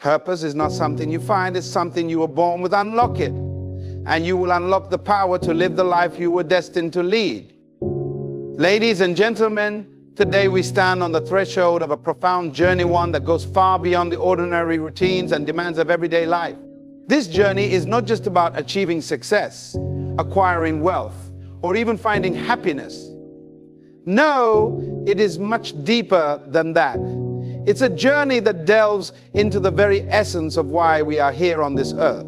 Purpose is not something you find, it's something you were born with. Unlock it, and you will unlock the power to live the life you were destined to lead. Ladies and gentlemen, today we stand on the threshold of a profound journey, one that goes far beyond the ordinary routines and demands of everyday life. This journey is not just about achieving success, acquiring wealth, or even finding happiness. No, it is much deeper than that. It's a journey that delves into the very essence of why we are here on this earth.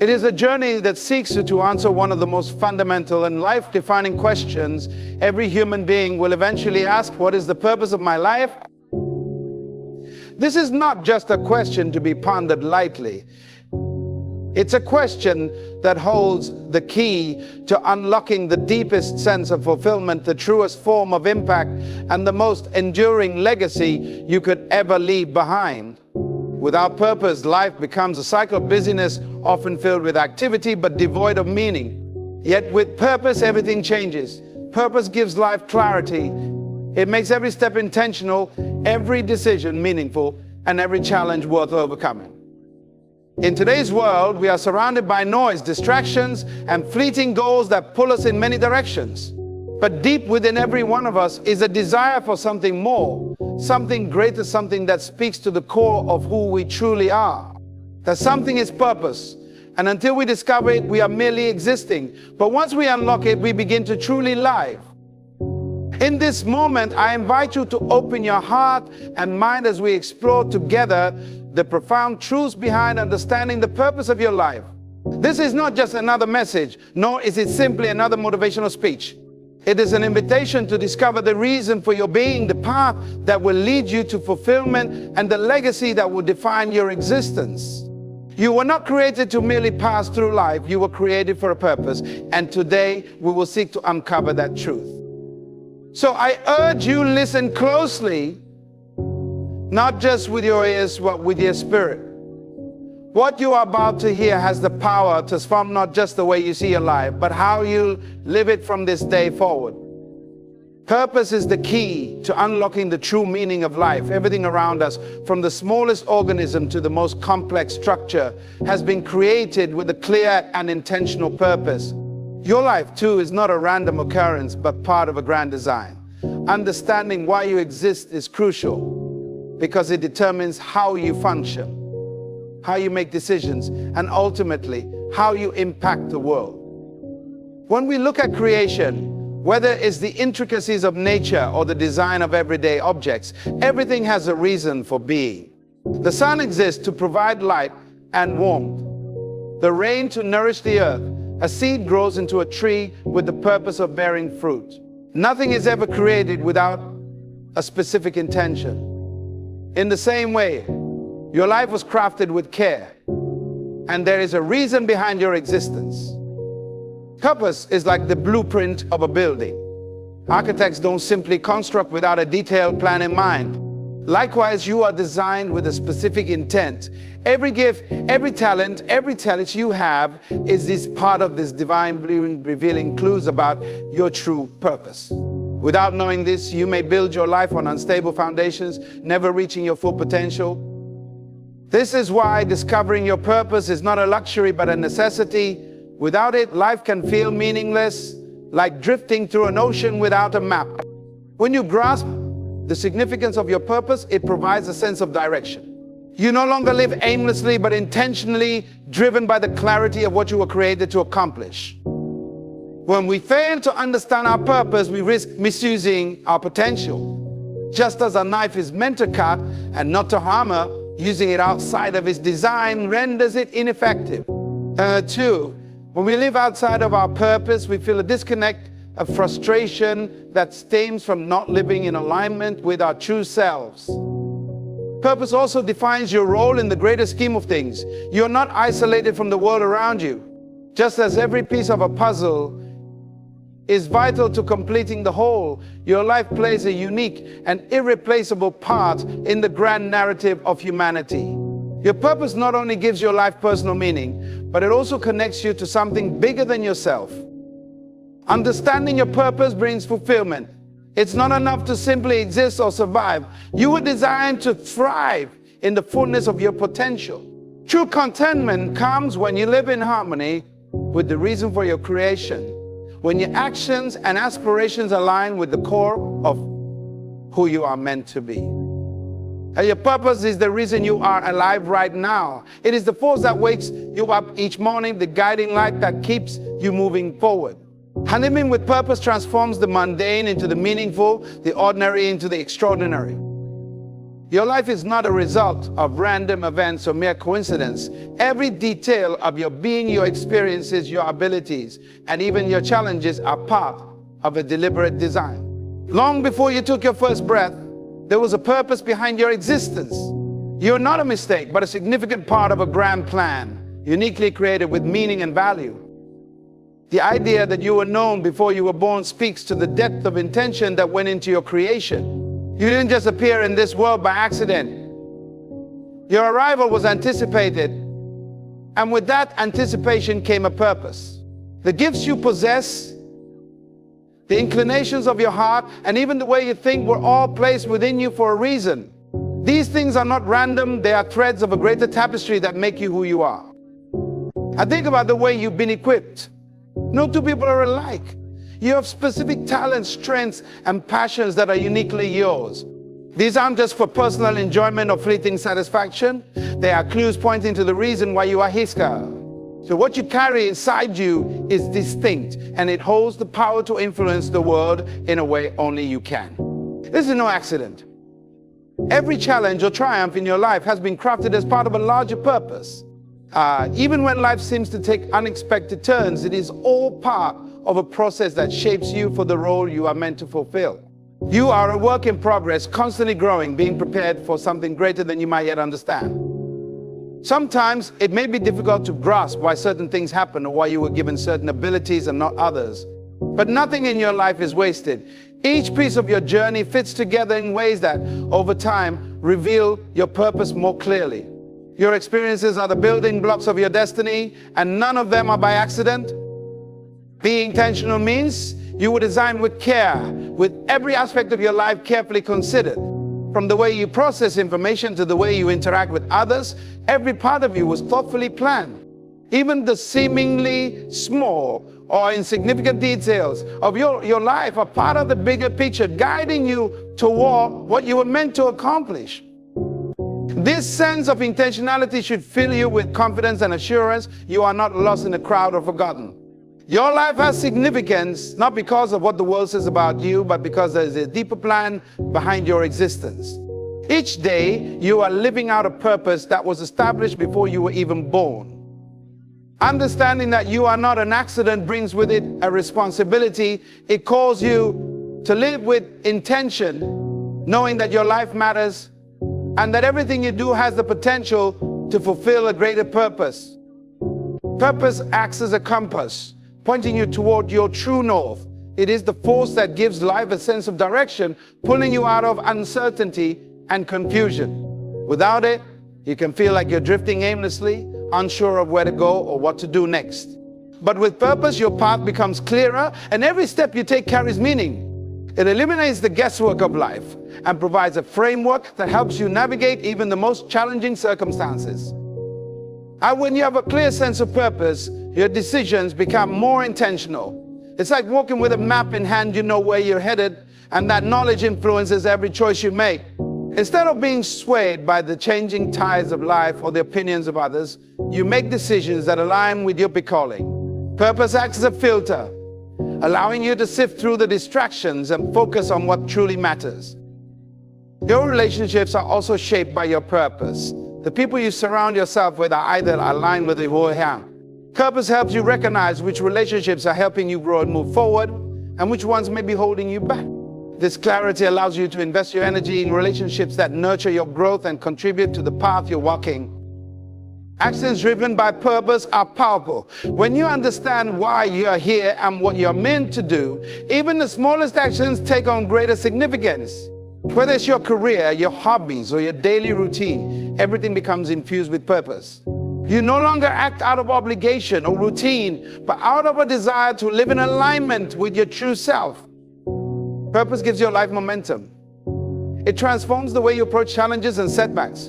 It is a journey that seeks to answer one of the most fundamental and life-defining questions every human being will eventually ask: what is the purpose of my life? This is not just a question to be pondered lightly. It's a question that holds the key to unlocking the deepest sense of fulfillment, the truest form of impact, and the most enduring legacy you could ever leave behind. Without purpose, life becomes a cycle of busyness, often filled with activity but devoid of meaning. Yet with purpose, everything changes. Purpose gives life clarity. It makes every step intentional, every decision meaningful, and every challenge worth overcoming. In today's world, we are surrounded by noise, distractions, and fleeting goals that pull us in many directions. But deep within every one of us is a desire for something more, something greater, something that speaks to the core of who we truly are. That something is purpose, and until we discover it, we are merely existing. But once we unlock it, we begin to truly live. In this moment, I invite you to open your heart and mind as we explore together the profound truths behind understanding the purpose of your life. This is not just another message, nor is it simply another motivational speech. It is an invitation to discover the reason for your being, the path that will lead you to fulfillment, and the legacy that will define your existence. You were not created to merely pass through life. You were created for a purpose, and today we will seek to uncover that truth. So I urge you, listen closely, not just with your ears, but with your spirit. What you are about to hear has the power to transform not just the way you see your life, but how you live it from this day forward. Purpose is the key to unlocking the true meaning of life. Everything around us, from the smallest organism to the most complex structure, has been created with a clear and intentional purpose. Your life, too, is not a random occurrence, but part of a grand design. Understanding why you exist is crucial, because it determines how you function, how you make decisions, and ultimately, how you impact the world. When we look at creation, whether it's the intricacies of nature or the design of everyday objects, everything has a reason for being. The sun exists to provide light and warmth, the rain to nourish the earth. A seed grows into a tree with the purpose of bearing fruit. Nothing is ever created without a specific intention. In the same way, your life was crafted with care, and there is a reason behind your existence. Purpose is like the blueprint of a building. Architects don't simply construct without a detailed plan in mind. Likewise, you are designed with a specific intent. Every gift, every talent you have is part of this divine revealing clues about your true purpose. Without knowing this, you may build your life on unstable foundations, never reaching your full potential. This is why discovering your purpose is not a luxury but a necessity. Without it, life can feel meaningless, like drifting through an ocean without a map. When you grasp the significance of your purpose, it provides a sense of direction. You no longer live aimlessly but intentionally, driven by the clarity of what you were created to accomplish. When we fail to understand our purpose, we risk misusing our potential. Just as a knife is meant to cut and not to hammer, using it outside of its design renders it ineffective. Two, when we live outside of our purpose, we feel a disconnect, a frustration that stems from not living in alignment with our true selves. Purpose also defines your role in the greater scheme of things. You're not isolated from the world around you. Just as every piece of a puzzle is vital to completing the whole, your life plays a unique and irreplaceable part in the grand narrative of humanity. Your purpose not only gives your life personal meaning, but it also connects you to something bigger than yourself. Understanding your purpose brings fulfillment. It's not enough to simply exist or survive. You were designed to thrive. in the fullness of your potential. True contentment comes when you live in harmony with the reason for your creation, when your actions and aspirations align with the core of who you are meant to be. And your purpose is the reason you are alive right now. It is the force that wakes you up each morning, the guiding light that keeps you moving forward. And living with purpose transforms the mundane into the meaningful, the ordinary into the extraordinary. Your life is not a result of random events or mere coincidence. Every detail of your being, your experiences, your abilities, and even your challenges are part of a deliberate design. Long before you took your first breath, there was a purpose behind your existence. You're not a mistake, but a significant part of a grand plan, uniquely created with meaning and value. The idea that you were known before you were born speaks to the depth of intention that went into your creation. You didn't just appear in this world by accident. Your arrival was anticipated, and with that anticipation came a purpose. The gifts you possess, the inclinations of your heart, and even the way you think were all placed within you for a reason. These things are not random, they are threads of a greater tapestry that make you who you are. I think about the way you've been equipped. No two people are alike. You have specific talents, strengths, and passions that are uniquely yours. These aren't just for personal enjoyment or fleeting satisfaction. They are clues pointing to the reason why you are Hiska. So what you carry inside you is distinct, and it holds the power to influence the world in a way only you can. This is no accident. Every challenge or triumph in your life has been crafted as part of a larger purpose. Even when life seems to take unexpected turns, it is all part of a process that shapes you for the role you are meant to fulfill. You are a work in progress, constantly growing, being prepared for something greater than you might yet understand. Sometimes it may be difficult to grasp why certain things happen or why you were given certain abilities and not others. But nothing in your life is wasted. Each piece of your journey fits together in ways that, over time, reveal your purpose more clearly. Your experiences are the building blocks of your destiny, and none of them are by accident. Being intentional means you were designed with care, with every aspect of your life carefully considered. From the way you process information to the way you interact with others, every part of you was thoughtfully planned. Even the seemingly small or insignificant details of your life are part of the bigger picture, guiding you toward what you were meant to accomplish. This sense of intentionality should fill you with confidence and assurance you are not lost in a crowd or forgotten. Your life has significance not because of what the world says about you, but because there is a deeper plan behind your existence. Each day, you are living out a purpose that was established before you were even born. Understanding that you are not an accident brings with it a responsibility. It calls you to live with intention, knowing that your life matters and that everything you do has the potential to fulfill a greater purpose. Purpose acts as a compass, pointing you toward your true north. It is the force that gives life a sense of direction, pulling you out of uncertainty and confusion. Without it, you can feel like you're drifting aimlessly, unsure of where to go or what to do next. But with purpose, your path becomes clearer, and every step you take carries meaning. It eliminates the guesswork of life and provides a framework that helps you navigate even the most challenging circumstances. And when you have a clear sense of purpose, your decisions become more intentional. It's like walking with a map in hand. You know where you're headed, and that knowledge influences every choice you make. Instead of being swayed by the changing tides of life or the opinions of others, you make decisions that align with your calling. Purpose acts as a filter, allowing you to sift through the distractions and focus on what truly matters. Your relationships are also shaped by your purpose. The people you surround yourself with are either aligned with your hand. Purpose helps you recognize which relationships are helping you grow and move forward, and which ones may be holding you back. This clarity allows you to invest your energy in relationships that nurture your growth and contribute to the path you're walking. Actions driven by purpose are powerful. When you understand why you are here and what you're meant to do, even the smallest actions take on greater significance. Whether it's your career, your hobbies, or your daily routine, everything becomes infused with purpose. You no longer act out of obligation or routine, but out of a desire to live in alignment with your true self. Purpose gives your life momentum. It transforms the way you approach challenges and setbacks.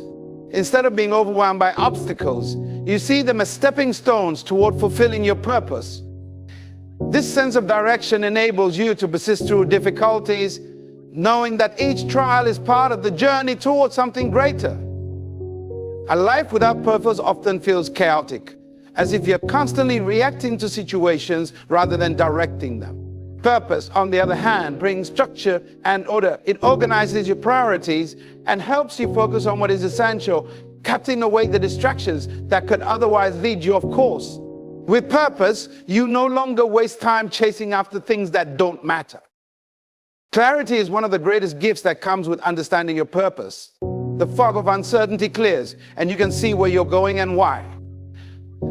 Instead of being overwhelmed by obstacles, you see them as stepping stones toward fulfilling your purpose. This sense of direction enables you to persist through difficulties, knowing that each trial is part of the journey towards something greater. A life without purpose often feels chaotic, as if you're constantly reacting to situations rather than directing them. Purpose, on the other hand, brings structure and order. It organizes your priorities and helps you focus on what is essential, cutting away the distractions that could otherwise lead you off course. With purpose, you no longer waste time chasing after things that don't matter. Clarity is one of the greatest gifts that comes with understanding your purpose. The fog of uncertainty clears, and you can see where you're going and why.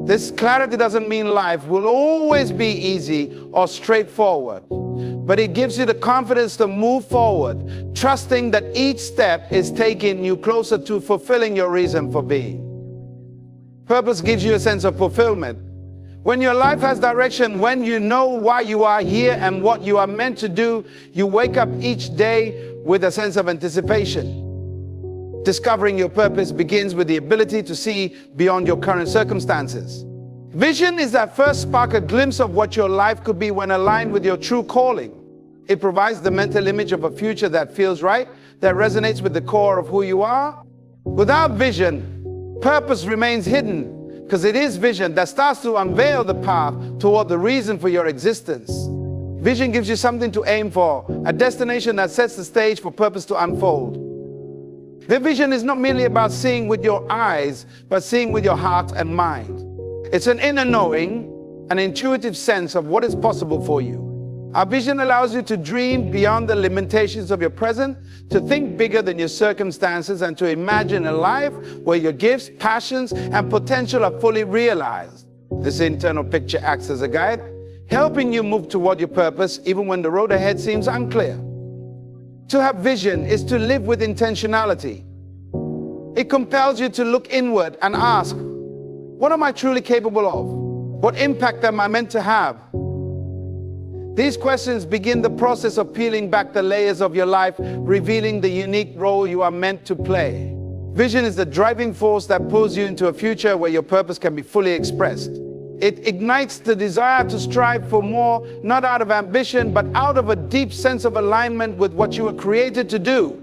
This clarity doesn't mean life will always be easy or straightforward, but it gives you the confidence to move forward, trusting that each step is taking you closer to fulfilling your reason for being. Purpose gives you a sense of fulfillment. When your life has direction, when you know why you are here and what you are meant to do, you wake up each day with a sense of anticipation. Discovering your purpose begins with the ability to see beyond your current circumstances. Vision is that first spark, a glimpse of what your life could be when aligned with your true calling. It provides the mental image of a future that feels right, that resonates with the core of who you are. Without vision, purpose remains hidden, because it is vision that starts to unveil the path toward the reason for your existence. Vision gives you something to aim for, a destination that sets the stage for purpose to unfold. The vision is not merely about seeing with your eyes, but seeing with your heart and mind. It's an inner knowing, an intuitive sense of what is possible for you. Our vision allows you to dream beyond the limitations of your present, to think bigger than your circumstances, and to imagine a life where your gifts, passions, and potential are fully realized. This internal picture acts as a guide, helping you move toward your purpose even when the road ahead seems unclear. To have vision is to live with intentionality. It compels you to look inward and ask, what am I truly capable of? What impact am I meant to have? These questions begin the process of peeling back the layers of your life, revealing the unique role you are meant to play. Vision is the driving force that pulls you into a future where your purpose can be fully expressed. It ignites the desire to strive for more, not out of ambition, but out of a deep sense of alignment with what you were created to do.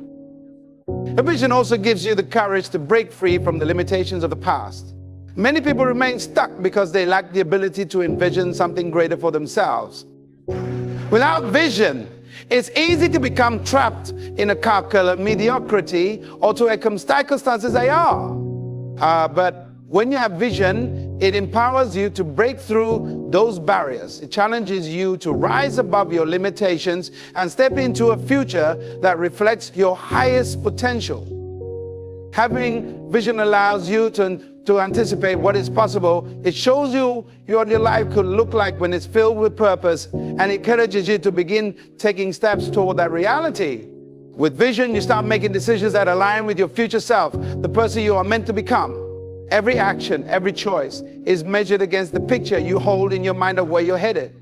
A vision also gives you the courage to break free from the limitations of the past. Many people remain stuck because they lack the ability to envision something greater for themselves. Without vision, it's easy to become trapped in a calculation of mediocrity or to accept circumstances they are. But when you have vision, it empowers you to break through those barriers. It challenges you to rise above your limitations and step into a future that reflects your highest potential. Having vision allows you to anticipate what is possible. It shows you what your life could look like when it's filled with purpose, and encourages you to begin taking steps toward that reality. With vision, you start making decisions that align with your future self, the person you are meant to become. Every action, every choice is measured against the picture you hold in your mind of where you're headed.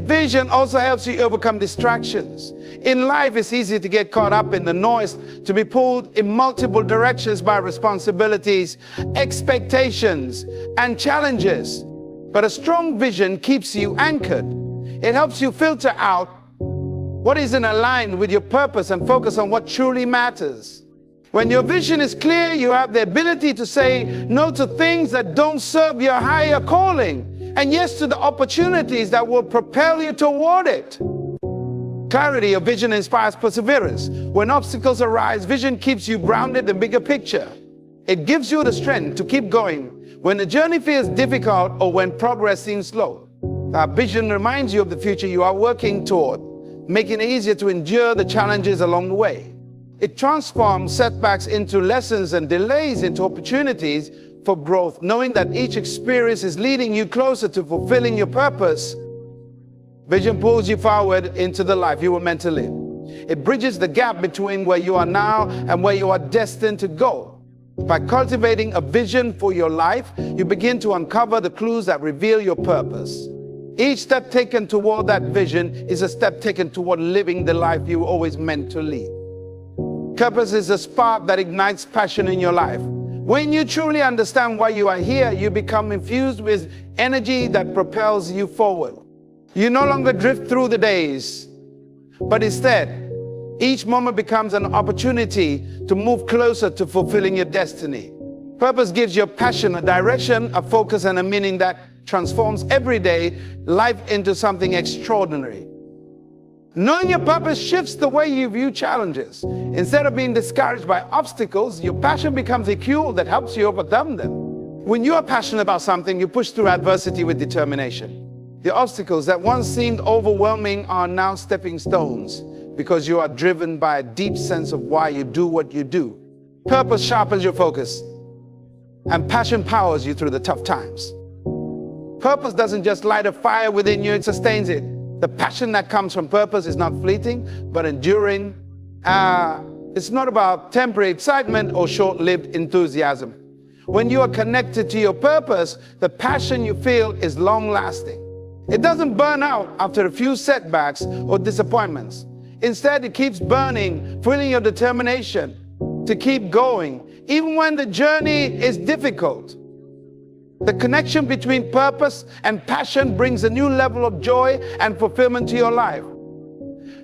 Vision also helps you overcome distractions. In life, it's easy to get caught up in the noise, to be pulled in multiple directions by responsibilities, expectations, and challenges. But a strong vision keeps you anchored. It helps you filter out what isn't aligned with your purpose and focus on what truly matters. When your vision is clear, you have the ability to say no to things that don't serve your higher calling, and yes to the opportunities that will propel you toward it. Clarity of vision inspires perseverance. When obstacles arise, vision keeps you grounded in the bigger picture. It gives you the strength to keep going when the journey feels difficult or when progress seems slow. That vision reminds you of the future you are working toward, making it easier to endure the challenges along the way. It transforms setbacks into lessons and delays into opportunities for growth, knowing that each experience is leading you closer to fulfilling your purpose. Vision pulls you forward into the life you were meant to live. It bridges the gap between where you are now and where you are destined to go. By cultivating a vision for your life, you begin to uncover the clues that reveal your purpose. Each step taken toward that vision is a step taken toward living the life you were always meant to lead. Purpose is a spark that ignites passion in your life. When you truly understand why you are here, you become infused with energy that propels you forward. You no longer drift through the days, but instead, each moment becomes an opportunity to move closer to fulfilling your destiny. Purpose gives your passion a direction, a focus, and a meaning that transforms everyday life into something extraordinary. Knowing your purpose shifts the way you view challenges. Instead of being discouraged by obstacles, your passion becomes a fuel that helps you overcome them. When you are passionate about something, you push through adversity with determination. The obstacles that once seemed overwhelming are now stepping stones because you are driven by a deep sense of why you do what you do. Purpose sharpens your focus, and passion powers you through the tough times. Purpose doesn't just light a fire within you, it sustains it. The passion that comes from purpose is not fleeting, but enduring. It's not about temporary excitement or short-lived enthusiasm. When you are connected to your purpose, the passion you feel is long-lasting. It doesn't burn out after a few setbacks or disappointments. Instead, it keeps burning, fueling your determination to keep going, even when the journey is difficult. The connection between purpose and passion brings a new level of joy and fulfillment to your life.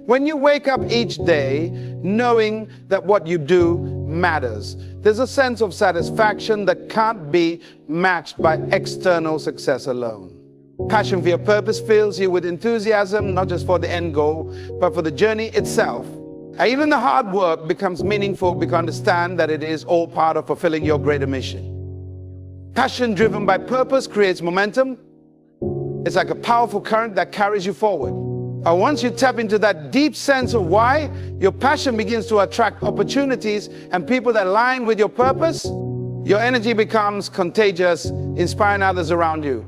When you wake up each day knowing that what you do matters, there's a sense of satisfaction that can't be matched by external success alone. Passion for your purpose fills you with enthusiasm, not just for the end goal, but for the journey itself. And even the hard work becomes meaningful because you understand that it is all part of fulfilling your greater mission. Passion driven by purpose creates momentum. It's like a powerful current that carries you forward. And once you tap into that deep sense of why, your passion begins to attract opportunities and people that align with your purpose. Your energy becomes contagious, inspiring others around you.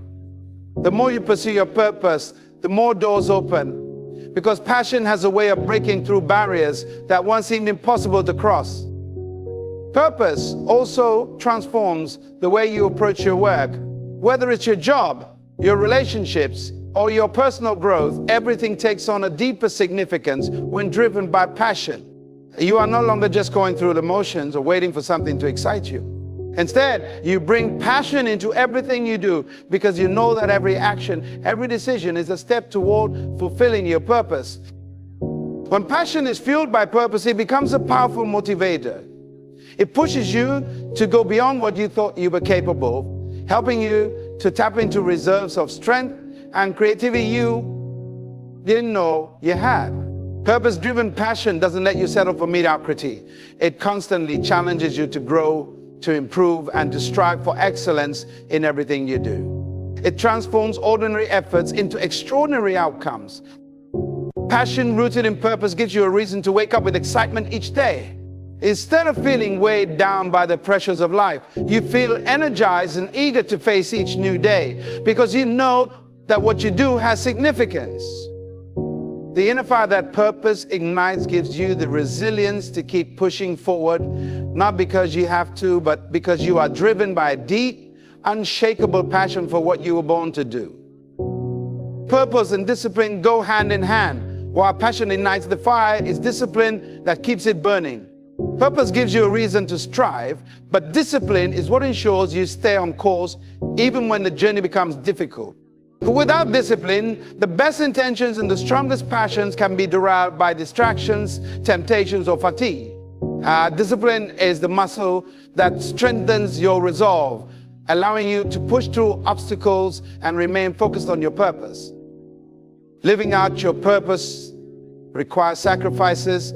The more you pursue your purpose, the more doors open. Because passion has a way of breaking through barriers that once seemed impossible to cross. Purpose also transforms the way you approach your work. Whether it's your job, your relationships, or your personal growth, everything takes on a deeper significance when driven by passion. You are no longer just going through the motions or waiting for something to excite you. Instead, you bring passion into everything you do because you know that every action, every decision is a step toward fulfilling your purpose. When passion is fueled by purpose, it becomes a powerful motivator. It pushes you to go beyond what you thought you were capable of, helping you to tap into reserves of strength and creativity you didn't know you had. Purpose-driven passion doesn't let you settle for mediocrity. It constantly challenges you to grow, to improve, and to strive for excellence in everything you do. It transforms ordinary efforts into extraordinary outcomes. Passion rooted in purpose gives you a reason to wake up with excitement each day. Instead of feeling weighed down by the pressures of life, you feel energized and eager to face each new day because you know that what you do has significance. The inner fire that purpose ignites gives you the resilience to keep pushing forward, not because you have to, but because you are driven by a deep, unshakable passion for what you were born to do. Purpose and discipline go hand in hand. While passion ignites the fire, it's discipline that keeps it burning. Purpose gives you a reason to strive, but discipline is what ensures you stay on course even when the journey becomes difficult. Without discipline, the best intentions and the strongest passions can be derailed by distractions, temptations, or fatigue. Discipline is the muscle that strengthens your resolve, allowing you to push through obstacles and remain focused on your purpose. Living out your purpose requires sacrifices.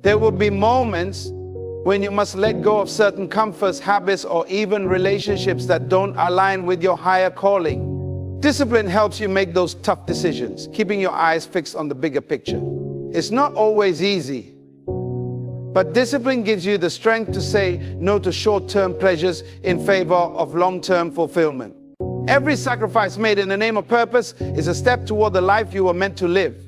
There will be moments when you must let go of certain comforts, habits, or even relationships that don't align with your higher calling. Discipline helps you make those tough decisions, keeping your eyes fixed on the bigger picture. It's not always easy, but discipline gives you the strength to say no to short-term pleasures in favor of long-term fulfillment. Every sacrifice made in the name of purpose is a step toward the life you were meant to live.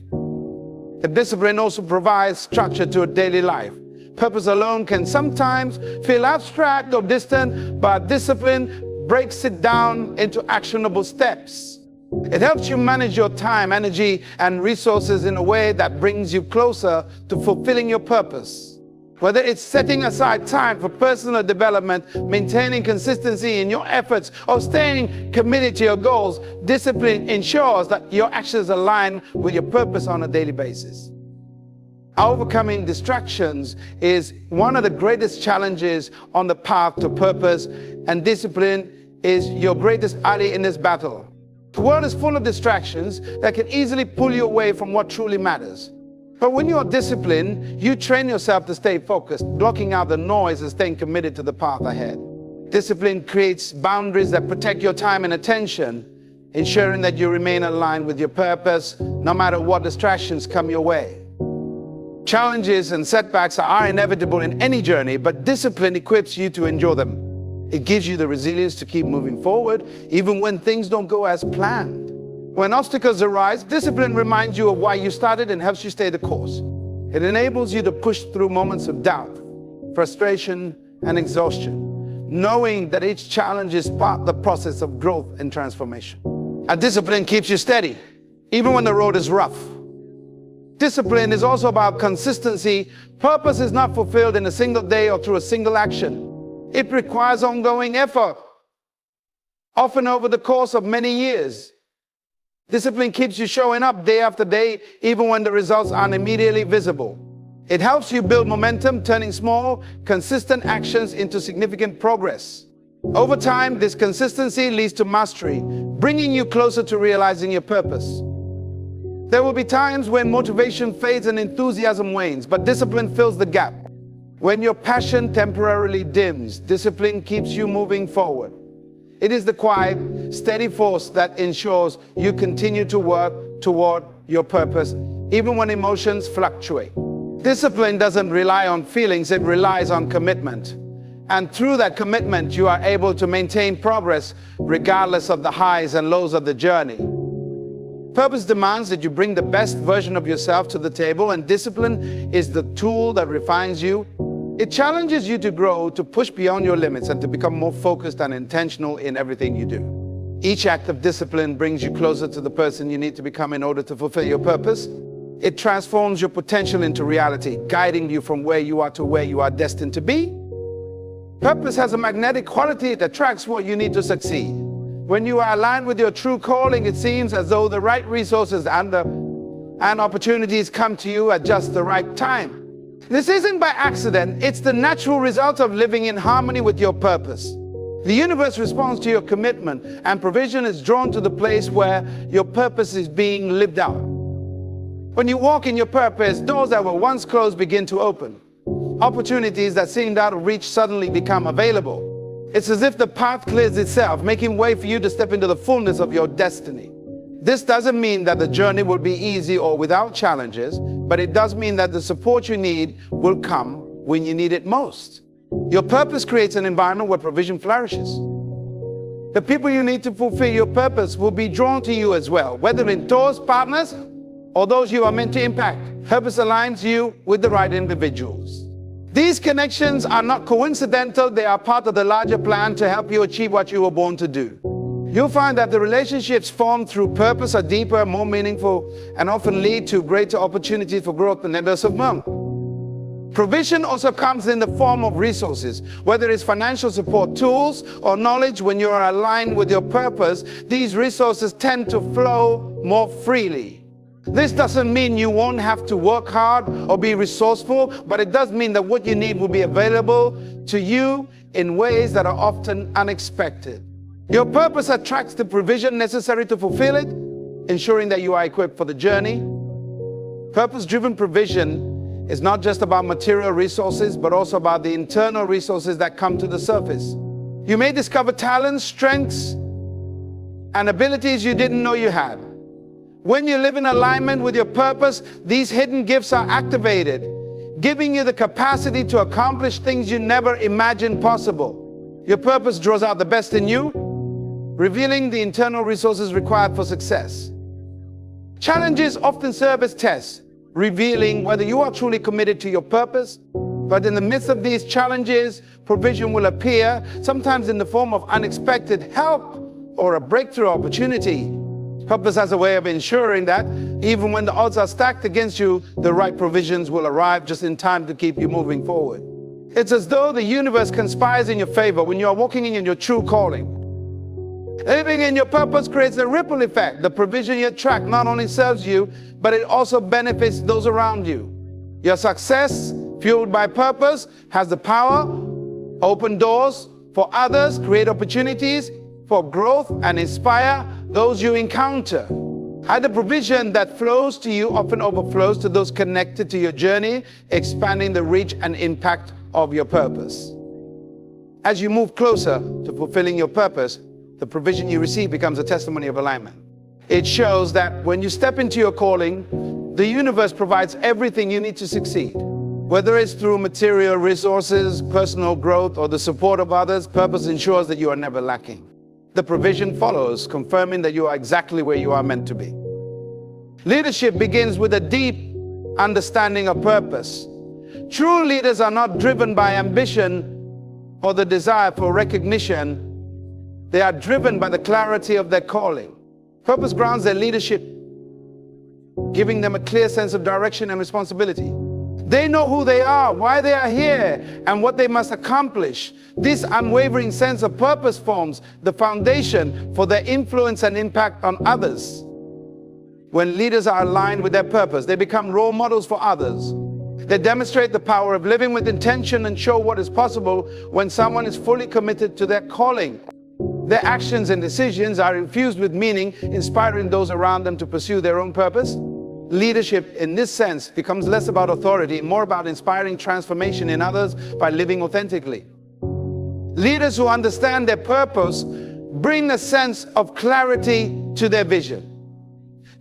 The discipline also provides structure to a daily life. Purpose alone can sometimes feel abstract or distant, but discipline breaks it down into actionable steps. It helps you manage your time, energy, and resources in a way that brings you closer to fulfilling your purpose. Whether it's setting aside time for personal development, maintaining consistency in your efforts, or staying committed to your goals, discipline ensures that your actions align with your purpose on a daily basis. Overcoming distractions is one of the greatest challenges on the path to purpose, and discipline is your greatest ally in this battle. The world is full of distractions that can easily pull you away from what truly matters. But when you are disciplined, you train yourself to stay focused, blocking out the noise and staying committed to the path ahead. Discipline creates boundaries that protect your time and attention, ensuring that you remain aligned with your purpose, no matter what distractions come your way. Challenges and setbacks are inevitable in any journey, but discipline equips you to endure them. It gives you the resilience to keep moving forward, even when things don't go as planned. When obstacles arise, discipline reminds you of why you started and helps you stay the course. It enables you to push through moments of doubt, frustration, and exhaustion, knowing that each challenge is part of the process of growth and transformation. A discipline keeps you steady, even when the road is rough. Discipline is also about consistency. Purpose is not fulfilled in a single day or through a single action. It requires ongoing effort, often over the course of many years. Discipline keeps you showing up day after day, even when the results aren't immediately visible. It helps you build momentum, turning small, consistent actions into significant progress. Over time, this consistency leads to mastery, bringing you closer to realizing your purpose. There will be times when motivation fades and enthusiasm wanes, but discipline fills the gap. When your passion temporarily dims, discipline keeps you moving forward. It is the quiet, steady force that ensures you continue to work toward your purpose, even when emotions fluctuate. Discipline doesn't rely on feelings, it relies on commitment. And through that commitment, you are able to maintain progress regardless of the highs and lows of the journey. Purpose demands that you bring the best version of yourself to the table, and discipline is the tool that refines you. It challenges you to grow, to push beyond your limits, and to become more focused and intentional in everything you do. Each act of discipline brings you closer to the person you need to become in order to fulfill your purpose. It transforms your potential into reality, guiding you from where you are to where you are destined to be. Purpose has a magnetic quality. It attracts what you need to succeed. When you are aligned with your true calling, it seems as though the right resources and opportunities come to you at just the right time. This isn't by accident, it's the natural result of living in harmony with your purpose. The universe responds to your commitment, and provision is drawn to the place where your purpose is being lived out. When you walk in your purpose, doors that were once closed begin to open. Opportunities that seemed out of reach suddenly become available. It's as if the path clears itself, making way for you to step into the fullness of your destiny. This doesn't mean that the journey will be easy or without challenges, but it does mean that the support you need will come when you need it most. Your purpose creates an environment where provision flourishes. The people you need to fulfill your purpose will be drawn to you as well, whether mentors, partners, or those you are meant to impact. Purpose aligns you with the right individuals. These connections are not coincidental, they are part of the larger plan to help you achieve what you were born to do. You'll find that the relationships formed through purpose are deeper, more meaningful, and often lead to greater opportunities for growth than others of them. Provision also comes in the form of resources, whether it's financial support, tools, or knowledge. When you are aligned with your purpose, these resources tend to flow more freely. This doesn't mean you won't have to work hard or be resourceful, but it does mean that what you need will be available to you in ways that are often unexpected. Your purpose attracts the provision necessary to fulfill it, ensuring that you are equipped for the journey. Purpose-driven provision is not just about material resources, but also about the internal resources that come to the surface. You may discover talents, strengths, and abilities you didn't know you had. When you live in alignment with your purpose, these hidden gifts are activated, giving you the capacity to accomplish things you never imagined possible. Your purpose draws out the best in you, revealing the internal resources required for success. Challenges often serve as tests, revealing whether you are truly committed to your purpose. But in the midst of these challenges, provision will appear, sometimes in the form of unexpected help or a breakthrough opportunity. Purpose has a way of ensuring that even when the odds are stacked against you, the right provisions will arrive just in time to keep you moving forward. It's as though the universe conspires in your favor when you are walking in your true calling. Living in your purpose creates a ripple effect. The provision you attract not only serves you, but it also benefits those around you. Your success, fueled by purpose, has the power, open doors for others, create opportunities for growth, and inspire those you encounter. And the provision that flows to you often overflows to those connected to your journey, expanding the reach and impact of your purpose. As you move closer to fulfilling your purpose, the provision you receive becomes a testimony of alignment. It shows that when you step into your calling, the universe provides everything you need to succeed. Whether it's through material resources, personal growth, or the support of others, purpose ensures that you are never lacking. The provision follows, confirming that you are exactly where you are meant to be. Leadership begins with a deep understanding of purpose. True leaders are not driven by ambition or the desire for recognition. They are driven by the clarity of their calling. Purpose grounds their leadership, giving them a clear sense of direction and responsibility. They know who they are, why they are here, and what they must accomplish. This unwavering sense of purpose forms the foundation for their influence and impact on others. When leaders are aligned with their purpose, they become role models for others. They demonstrate the power of living with intention and show what is possible when someone is fully committed to their calling. Their actions and decisions are infused with meaning, inspiring those around them to pursue their own purpose. Leadership, in this sense, becomes less about authority, more about inspiring transformation in others by living authentically. Leaders who understand their purpose bring a sense of clarity to their vision.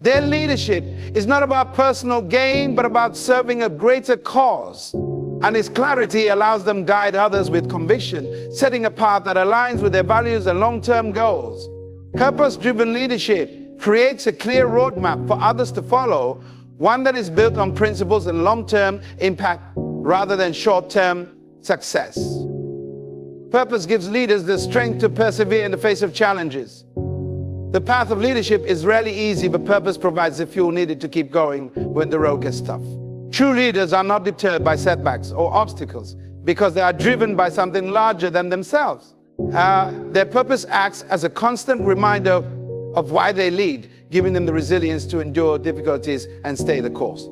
Their leadership is not about personal gain, but about serving a greater cause. And its clarity allows them to guide others with conviction, setting a path that aligns with their values and long-term goals. Purpose-driven leadership creates a clear roadmap for others to follow, one that is built on principles and long-term impact rather than short-term success. Purpose gives leaders the strength to persevere in the face of challenges. The path of leadership is rarely easy, but purpose provides the fuel needed to keep going when the road gets tough. True leaders are not deterred by setbacks or obstacles because they are driven by something larger than themselves. Their purpose acts as a constant reminder of why they lead, giving them the resilience to endure difficulties and stay the course.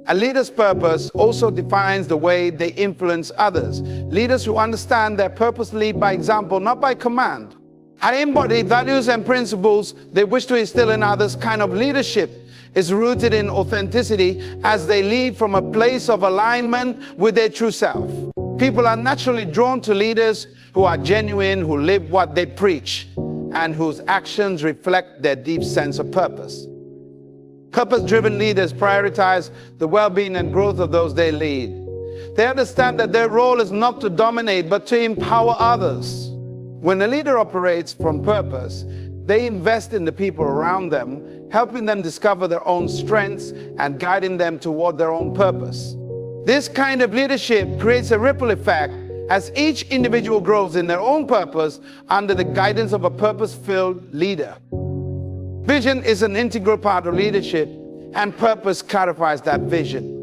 A leader's purpose also defines the way they influence others. Leaders who understand their purpose lead by example, not by command. I embody values and principles they wish to instill in others. Kind of leadership is rooted in authenticity as they lead from a place of alignment with their true self. People are naturally drawn to leaders who are genuine, who live what they preach, and whose actions reflect their deep sense of purpose. Purpose-driven leaders prioritize the well-being and growth of those they lead. They understand that their role is not to dominate, but to empower others. When a leader operates from purpose, they invest in the people around them, helping them discover their own strengths and guiding them toward their own purpose. This kind of leadership creates a ripple effect as each individual grows in their own purpose under the guidance of a purpose-filled leader. Vision is an integral part of leadership, and purpose clarifies that vision.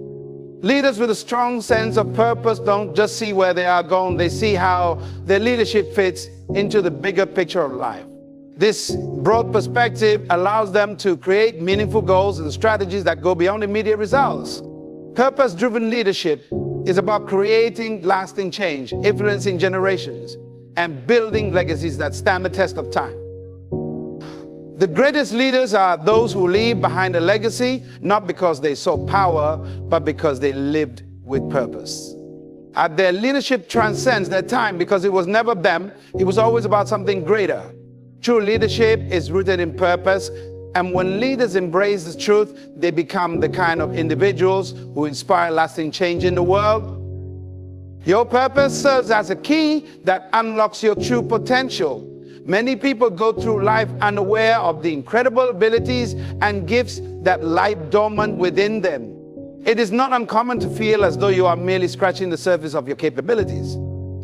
Leaders with a strong sense of purpose don't just see where they are going, they see how their leadership fits into the bigger picture of life. This broad perspective allows them to create meaningful goals and strategies that go beyond immediate results. Purpose-driven leadership is about creating lasting change, influencing generations, and building legacies that stand the test of time. The greatest leaders are those who leave behind a legacy, not because they saw power, but because they lived with purpose. Their leadership transcends their time because it was never them, it was always about something greater. True leadership is rooted in purpose, and when leaders embrace the truth, they become the kind of individuals who inspire lasting change in the world. Your purpose serves as a key that unlocks your true potential. Many people go through life unaware of the incredible abilities and gifts that lie dormant within them. It is not uncommon to feel as though you are merely scratching the surface of your capabilities.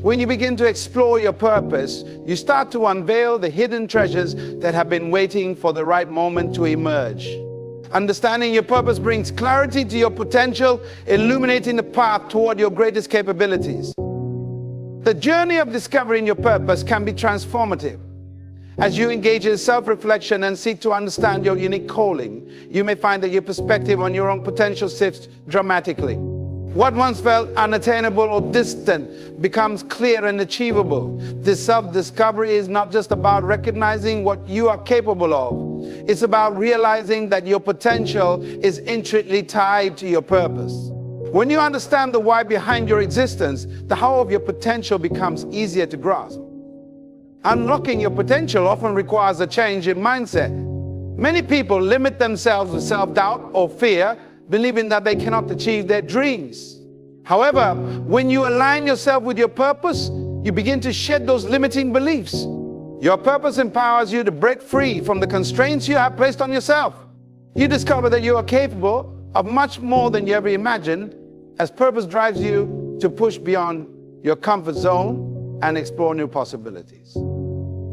When you begin to explore your purpose, you start to unveil the hidden treasures that have been waiting for the right moment to emerge. Understanding your purpose brings clarity to your potential, illuminating the path toward your greatest capabilities. The journey of discovering your purpose can be transformative. As you engage in self-reflection and seek to understand your unique calling, you may find that your perspective on your own potential shifts dramatically. What once felt unattainable or distant becomes clear and achievable. This self-discovery is not just about recognizing what you are capable of. It's about realizing that your potential is intricately tied to your purpose. When you understand the why behind your existence, the how of your potential becomes easier to grasp. Unlocking your potential often requires a change in mindset. Many people limit themselves with self-doubt or fear, believing that they cannot achieve their dreams. However, when you align yourself with your purpose, you begin to shed those limiting beliefs. Your purpose empowers you to break free from the constraints you have placed on yourself. You discover that you are capable of much more than you ever imagined, as purpose drives you to push beyond your comfort zone and explore new possibilities.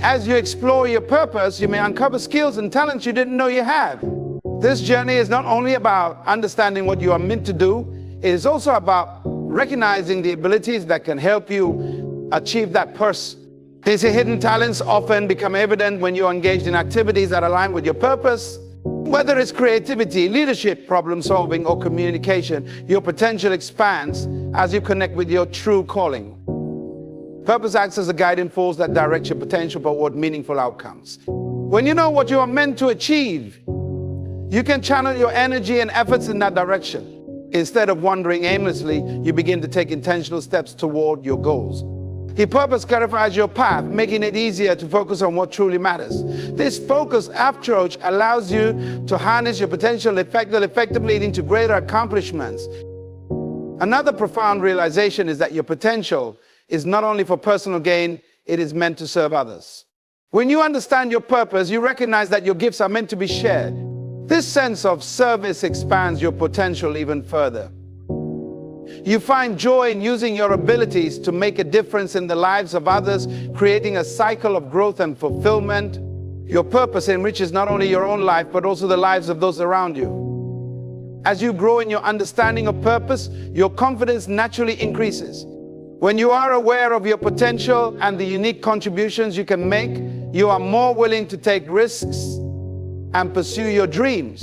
As you explore your purpose, you may uncover skills and talents you didn't know you had. This journey is not only about understanding what you are meant to do, it is also about recognizing the abilities that can help you achieve that purpose. These hidden talents often become evident when you're engaged in activities that align with your purpose. Whether it's creativity, leadership, problem solving, or communication, your potential expands as you connect with your true calling. Purpose acts as a guiding force that directs your potential toward meaningful outcomes. When you know what you are meant to achieve, you can channel your energy and efforts in that direction. Instead of wandering aimlessly, you begin to take intentional steps toward your goals. Your purpose clarifies your path, making it easier to focus on what truly matters. This focused approach allows you to harness your potential effectively leading to greater accomplishments. Another profound realization is that your potential is not only for personal gain, it is meant to serve others. When you understand your purpose, you recognize that your gifts are meant to be shared. This sense of service expands your potential even further. You find joy in using your abilities to make a difference in the lives of others, creating a cycle of growth and fulfillment. Your purpose enriches not only your own life, but also the lives of those around you. As you grow in your understanding of purpose, your confidence naturally increases. When you are aware of your potential and the unique contributions you can make, you are more willing to take risks and pursue your dreams.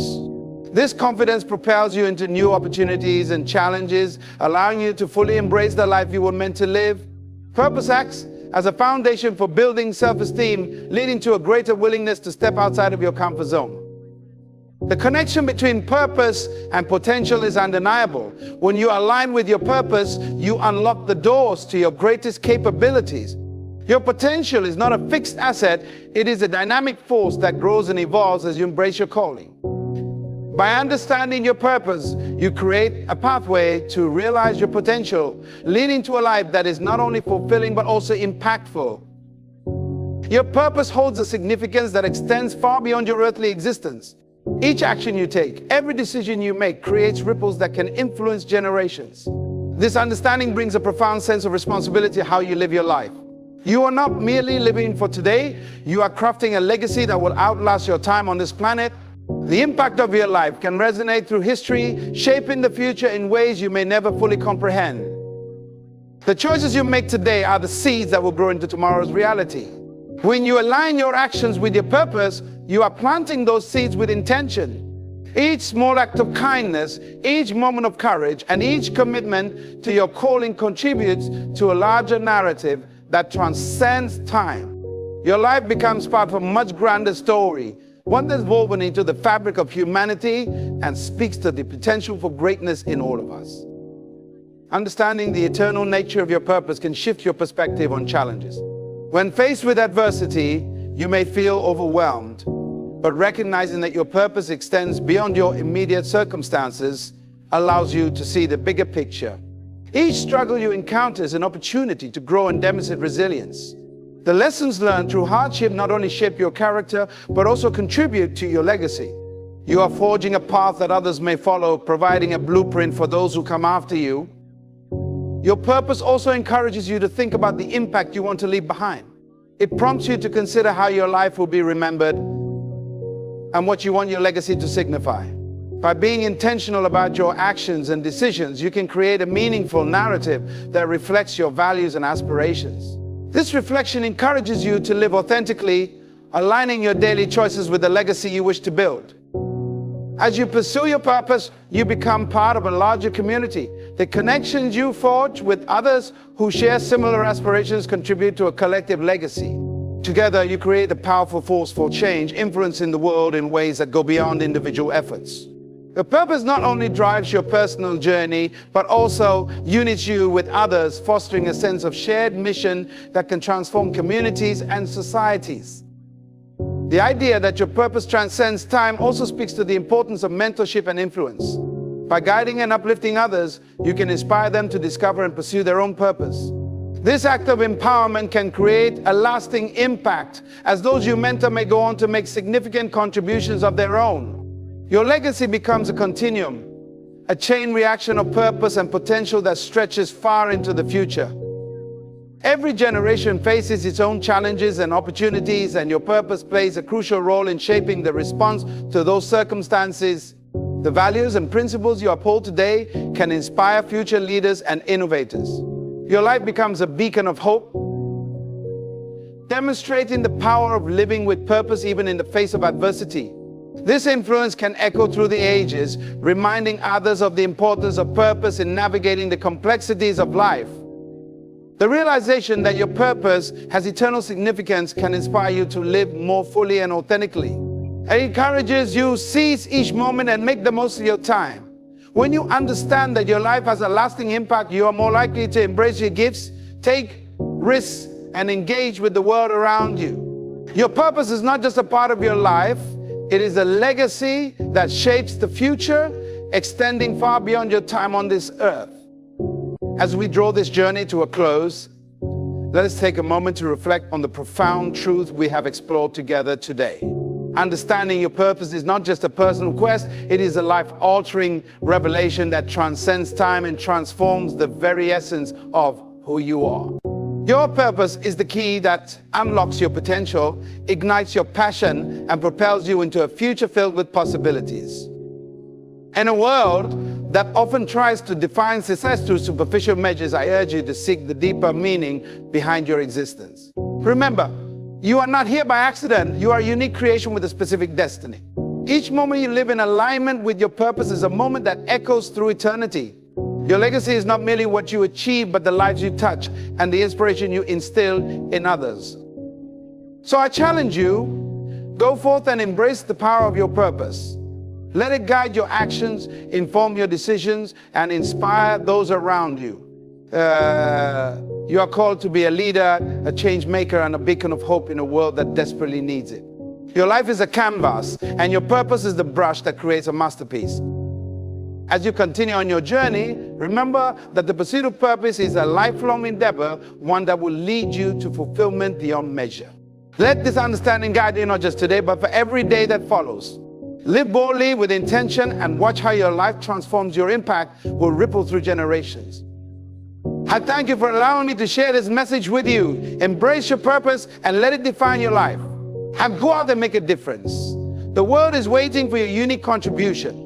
This confidence propels you into new opportunities and challenges, allowing you to fully embrace the life you were meant to live. Purpose acts as a foundation for building self-esteem, leading to a greater willingness to step outside of your comfort zone. The connection between purpose and potential is undeniable. When you align with your purpose, you unlock the doors to your greatest capabilities. Your potential is not a fixed asset, it is a dynamic force that grows and evolves as you embrace your calling. By understanding your purpose, you create a pathway to realize your potential, leading to a life that is not only fulfilling but also impactful. Your purpose holds a significance that extends far beyond your earthly existence. Each action you take, every decision you make creates ripples that can influence generations. This understanding brings a profound sense of responsibility how you live your life. You are not merely living for today, you are crafting a legacy that will outlast your time on this planet. The impact of your life can resonate through history, shaping the future in ways you may never fully comprehend. The choices you make today are the seeds that will grow into tomorrow's reality. When you align your actions with your purpose, you are planting those seeds with intention. Each small act of kindness, each moment of courage, and each commitment to your calling contributes to a larger narrative that transcends time. Your life becomes part of a much grander story, one that's woven into the fabric of humanity and speaks to the potential for greatness in all of us. Understanding the eternal nature of your purpose can shift your perspective on challenges. When faced with adversity, you may feel overwhelmed, but recognizing that your purpose extends beyond your immediate circumstances allows you to see the bigger picture. Each struggle you encounter is an opportunity to grow and demonstrate resilience. The lessons learned through hardship not only shape your character, but also contribute to your legacy. You are forging a path that others may follow, providing a blueprint for those who come after you. Your purpose also encourages you to think about the impact you want to leave behind. It prompts you to consider how your life will be remembered and what you want your legacy to signify. By being intentional about your actions and decisions, you can create a meaningful narrative that reflects your values and aspirations. This reflection encourages you to live authentically, aligning your daily choices with the legacy you wish to build. As you pursue your purpose, you become part of a larger community. The connections you forge with others who share similar aspirations contribute to a collective legacy. Together, you create a powerful force for change, influencing the world in ways that go beyond individual efforts. Your purpose not only drives your personal journey, but also unites you with others, fostering a sense of shared mission that can transform communities and societies. The idea that your purpose transcends time also speaks to the importance of mentorship and influence. By guiding and uplifting others, you can inspire them to discover and pursue their own purpose. This act of empowerment can create a lasting impact, as those you mentor may go on to make significant contributions of their own. Your legacy becomes a continuum, a chain reaction of purpose and potential that stretches far into the future. Every generation faces its own challenges and opportunities, and your purpose plays a crucial role in shaping the response to those circumstances. The values and principles you uphold today can inspire future leaders and innovators. Your life becomes a beacon of hope, demonstrating the power of living with purpose even in the face of adversity. This influence can echo through the ages, reminding others of the importance of purpose in navigating the complexities of life. The realization that your purpose has eternal significance can inspire you to live more fully and authentically. It encourages you to seize each moment and make the most of your time. When you understand that your life has a lasting impact, you are more likely to embrace your gifts, take risks, and engage with the world around you. Your purpose is not just a part of your life, it is a legacy that shapes the future, extending far beyond your time on this earth. As we draw this journey to a close, let us take a moment to reflect on the profound truth we have explored together today. Understanding your purpose is not just a personal quest, it is a life-altering revelation that transcends time and transforms the very essence of who you are. Your purpose is the key that unlocks your potential, ignites your passion, and propels you into a future filled with possibilities. In a world that often tries to define success through superficial measures, I urge you to seek the deeper meaning behind your existence. Remember, you are not here by accident. You are a unique creation with a specific destiny. Each moment you live in alignment with your purpose is a moment that echoes through eternity. Your legacy is not merely what you achieve, but the lives you touch and the inspiration you instill in others. So I challenge you, go forth and embrace the power of your purpose. Let it guide your actions, inform your decisions, and inspire those around you. You are called to be a leader, a change maker, and a beacon of hope in a world that desperately needs it. Your life is a canvas, and your purpose is the brush that creates a masterpiece. As you continue on your journey, remember that the pursuit of purpose is a lifelong endeavor, one that will lead you to fulfillment beyond measure. Let this understanding guide you not just today, but for every day that follows. Live boldly with intention and watch how your life transforms. Your impact will ripple through generations. I thank you for allowing me to share this message with you. Embrace your purpose and let it define your life. And go out and make a difference. The world is waiting for your unique contribution.